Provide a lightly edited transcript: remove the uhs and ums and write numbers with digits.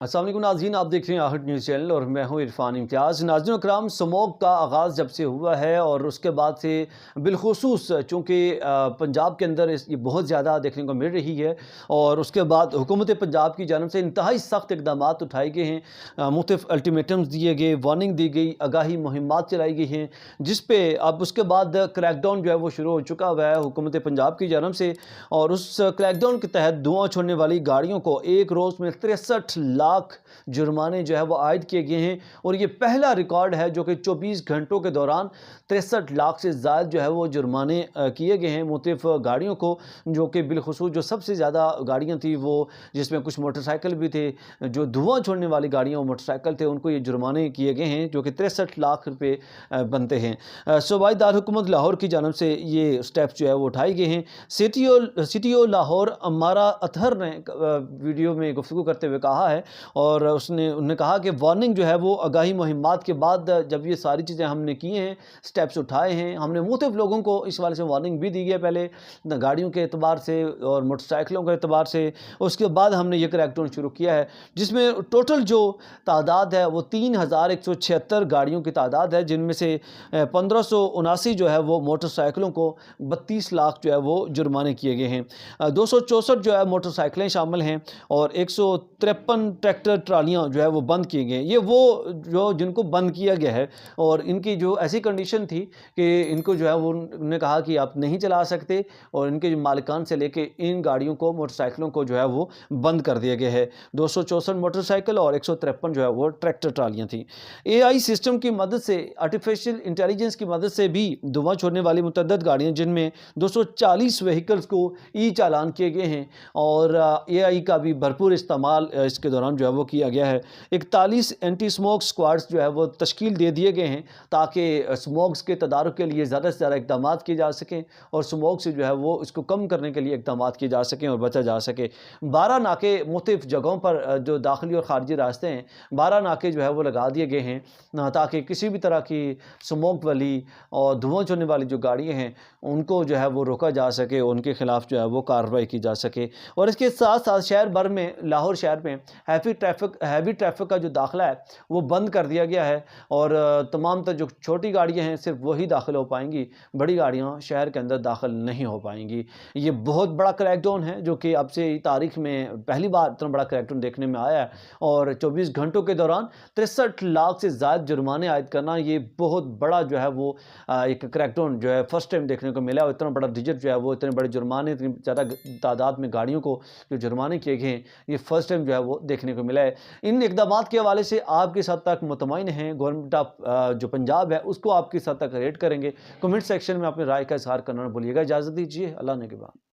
अस्सलाम वालेकुम नाज़रीन, आप देख रहे हैं आहट न्यूज़ चैनल और मैं हूं इरफान इम्तियाज़। नाज़रीन कराम, स्मॉग का आगाज़ जब से हुआ है और उसके बाद से बिलखुसूस चूँकि पंजाब के अंदर ये बहुत ज़्यादा देखने को मिल रही है और उसके बाद हुकूमत पंजाब की जानब से इंतहाई सख्त इक़दामात उठाए गए हैं। मुख्तलिफ़ अल्टीमेटम्स दिए गए, वार्निंग दी गई, आगाही मुहिम्मात चलाई गई हैं, जिस पे अब उसके बाद क्रैकडाउन जो है वो शुरू हो चुका हुआ है हुकूमत पंजाब की जानब से। और उस क्रैकडाउन के तहत धुआं छोड़ने वाली गाड़ियों को एक रोज़ में 63 लाख जुर्माने जो है वो आयद किए गए हैं। और ये पहला रिकॉर्ड है जो कि 24 घंटों के दौरान 63 लाख से ज़्यादा जो है वो जुर्माने किए गए हैं मुख्तलिफ़ गाड़ियों को, जो कि बिलखुसूस जो सबसे ज़्यादा गाड़ियाँ थी वो, जिसमें कुछ मोटरसाइकिल भी थे, जो धुआं छोड़ने वाली गाड़ियाँ और मोटरसाइकिल थे, उनको ये जुर्माने किए गए हैं जो कि 63 लाख रुपये बनते हैं। सूबाई दारकूमत लाहौर की जानब से ये स्टेप्स जो है वो उठाए गए हैं। सिटी ओ लाहौर अमारा अतहर ने वीडियो में गुफ्तगू करते हुए कहा है, और उन्होंने कहा कि वार्निंग जो है वो आगाही मुहिम्मात के बाद जब ये सारी चीज़ें हमने की हैं, स्टेप्स उठाए हैं, हमने मुख्तलिफ़ लोगों को इस वाले से वार्निंग भी दी है, पहले गाड़ियों के एतबार से और मोटरसाइकिलों के एतबार से। उसके बाद हमने ये क्रैकडाउन शुरू किया है, जिसमें टोटल जो तादाद है वो 3176 गाड़ियों की तादाद है, जिनमें से 1579 जो है वो मोटरसाइकिलों को 32 लाख जो है वो जुर्माने किए गए हैं। 264 जो है मोटरसाइकिलें शामिल हैं और 153 ट्रैक्टर ट्रालियाँ जो है वो बंद किए गए हैं। ये वो जो जिनको बंद किया गया है, और इनकी जो ऐसी कंडीशन थी कि इनको जो है वो उन्होंने कहा कि आप नहीं चला सकते, और इनके जो मालिकान से लेके इन गाड़ियों को, मोटरसाइकिलों को जो है वो बंद कर दिया गया है। 264 मोटरसाइकिल और 153 जो है वो ट्रैक्टर ट्रालियाँ थी। एआई सिस्टम की मदद से, आर्टिफिशियल इंटेलिजेंस की मदद से भी धुआं छोड़ने वाली मुतअद्दिद गाड़ियाँ, जिनमें 240 व्हीकल्स को ई चालान किए गए हैं, और एआई का भी भरपूर इस्तेमाल इसके दौरान जो है वो किया गया है। 41 एंटी स्मोक स्क्वाड्स जो है वो तश्कील दे दिए गए हैं, ताकि स्मोक्स के तदारुक के लिए ज़्यादा से ज़्यादा इक़दाम किए जा सकें, और स्मोक से जो है वो इसको कम करने के लिए इक़दाम किए जा सकें और बचा जा सके। 12 नाके मुख्तलिफ़ जगहों पर जो दाखिली और ख़ारजी रास्ते हैं, 12 नाके जो है वो लगा दिए गए हैं, ताकि किसी भी तरह की स्मोक वाली और धुआं छोड़ने वाली जो गाड़ियाँ हैं उनको जो है वो रोका जा सके, उनके ख़िलाफ़ जो है वो कार्रवाई की जा सके। और इसके साथ साथ शहर भर में, लाहौर शहर में हैवी ट्रैफिक का जो दाखिला है वो बंद कर दिया गया है, और तमाम जो छोटी गाड़ियां हैं सिर्फ वही दाखिल हो पाएंगी, बड़ी गाड़ियां शहर के अंदर दाखिल नहीं हो पाएंगी। ये बहुत बड़ा क्रैकडाउन है, जो कि अब से तारीख में पहली बार इतना बड़ा क्रैकडाउन देखने में आया है, और 24 घंटों के दौरान 63 लाख से ज़्यादा जुर्माने आयद करना, ये बहुत बड़ा जो है वो एक क्रैकडाउन जो है फर्स्ट टाइम देखने को मिला। और इतना बड़ा डिजिट जो है वो, इतने बड़े जुर्माने, इतनी ज़्यादा तादाद में गाड़ियों को जो जुर्माने किए गए हैं, ये फर्स्ट टाइम जो है वो देखने को मिला है। इन इक़दामात के हवाले से आप किस हद तक मुतमईन हैं, गवर्नमेंट ऑफ जो पंजाब है उसको आप किस हद तक रेट करेंगे? कमेंट सेक्शन में अपनी राय का इज़हार करना ना भूलिएगा। इजाज़त दीजिए, अल्लाह ने के बाद।